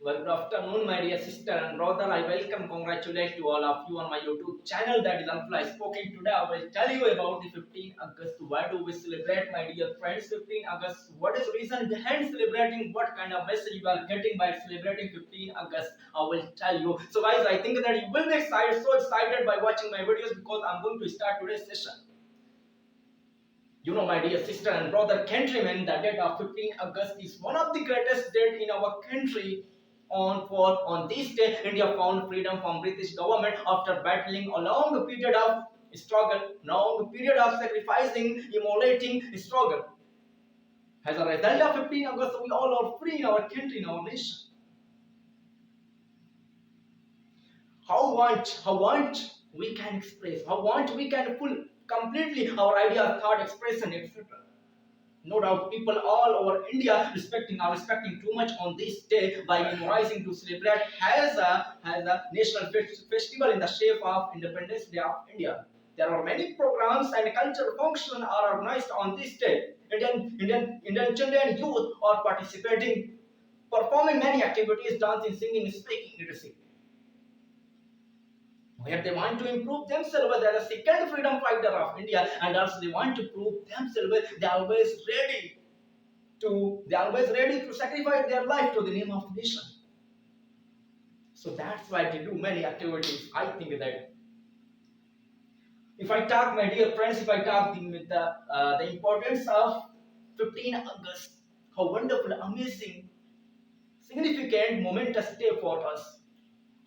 Well, good afternoon, my dear sister and brother. I welcome, congratulate to all of you on my YouTube channel that is Unfly Spoken. Today, I will tell you about the 15 August. Why do we celebrate, my dear friends, 15 August? What is the reason behind celebrating? What kind of message you are getting by celebrating 15 August? I will tell you. So, guys, I think that you will be excited, so excited by watching my videos because I'm going to start today's session. You know, my dear sister and brother countrymen, the date of 15 August is one of the greatest dates in our country. On this day, India found freedom from British government after battling a long period of struggle, long period of sacrificing, immolating struggle. As a result of 15 August, we all are free in our country, in our nation. How want we can express, how want we can pull completely our ideas, thought, expression, etc. No doubt, people all over India are respecting too much on this day by memorizing to celebrate as a national festival in the shape of Independence Day of India. There are many programs and cultural functions are organized on this day. Indian children and youth are participating, performing many activities, dancing, singing, speaking, literacy, where they want to improve themselves as a second freedom fighter of India, and also they want to prove themselves. They are always ready to sacrifice their life to the name of the nation. So that's why they do many activities. I think that if I talk, my dear friends, if I talk the importance of 15 August, how wonderful, amazing, significant, momentous day for us.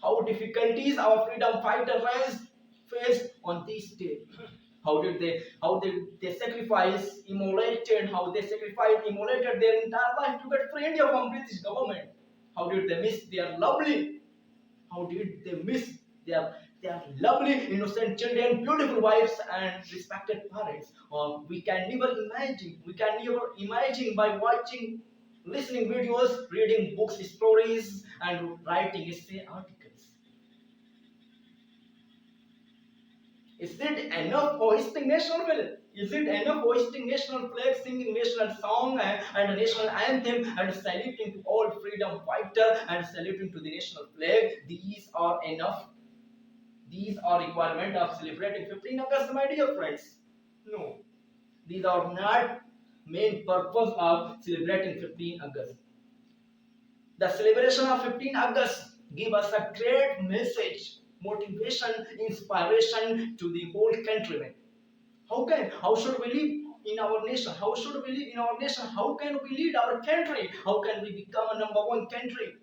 How difficulties our freedom fighters faced on this day. How did they sacrifice, immolated their entire life to get free India from British government? How did they miss their lovely, how did they miss their their lovely innocent children, beautiful wives and respected parents? We can never imagine by watching, listening videos, reading books, stories, and writing essay articles. Is it enough hoisting national flag? Is it enough hoisting national flag, singing national song and a national anthem, and saluting to all freedom fighter and saluting to the national flag? These are enough. These are requirement of celebrating 15 August, my dear friends. No, these are not main purpose of celebrating 15 August. The celebration of 15 August give us a great message, motivation, inspiration to the whole countrymen. How should we live in our nation? How should we live in our nation? How can we lead our country? How can we become a number one country?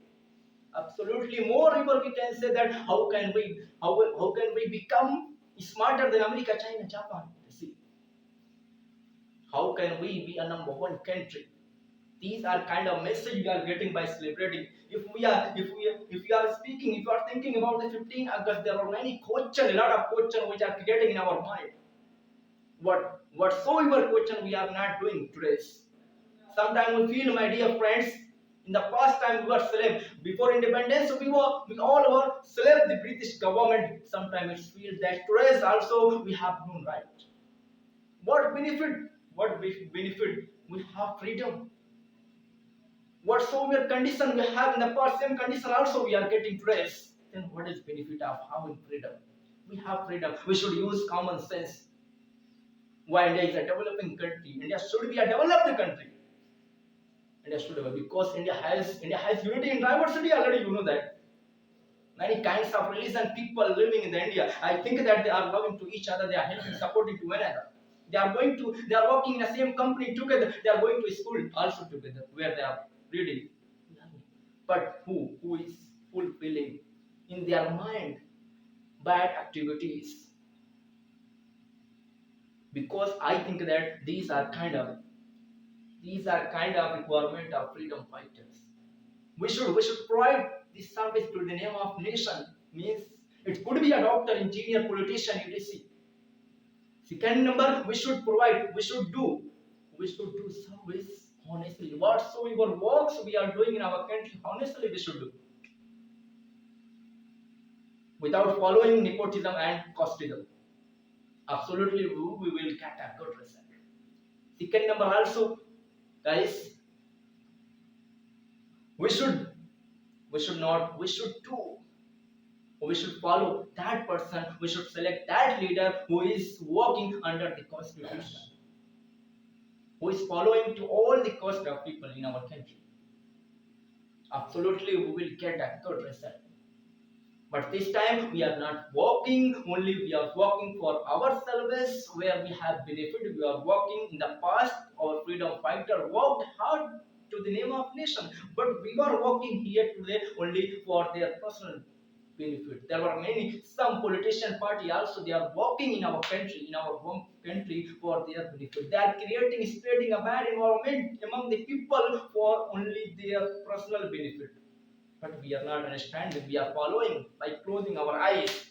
Absolutely, moreover, we can say that how can we become smarter than America, China, Japan? See, how can we be a number one country? These are kind of message we are getting by celebrating. If we are speaking, if you are thinking about the 15 August, there are many question, a lot of question which are creating in our mind. Whatsoever question we are not doing today. Sometimes we feel, my dear friends, in the past time we were slave. Before independence, we all were slave the British government. Sometimes it feels that today also we have no right. What benefit? What benefit? We have freedom. Whatsoever condition we have in the past, same condition also we are getting today. Then what is benefit of having freedom? We have freedom. We should use common sense. Why India is a developing country? India should be a developed country. India should be, because India has unity in diversity already. You know that many kinds of religion people living in the India. I think that they are loving to each other. They are helping, supporting to one another. They are working in the same company together. They are going to school also together, where they are reading. But who is fulfilling in their mind bad activities? Because I think that these are kind of requirement of freedom fighters. We should provide this service to the name of nation. Means it could be a doctor, engineer, politician, etc. Second number, we should do service honestly. Whatsoever works we are doing in our country, honestly we should do, without following nepotism and casteism. Absolutely, we will get a good result. Second number also, guys, we should We should not. We should follow that person. We should select that leader who is working under the constitution, who is following to all the cost of people in our country. Absolutely, we will get a good result. But this time we are not working only, we are working for ourselves where we have benefit. We are working in the past, our freedom fighter worked hard to the name of nation, but we are working here today only for their personal benefit. There were many, some politician party also, they are working in our country, in our home country for their benefit. They are creating, spreading a bad environment among the people for only their personal benefit. But we are not understanding, we are following by closing our eyes.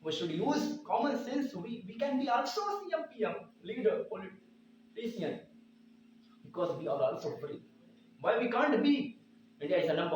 We should use common sense. We can be also CM, PM, leader, politician, because we are also free. Why we can't be? India is a number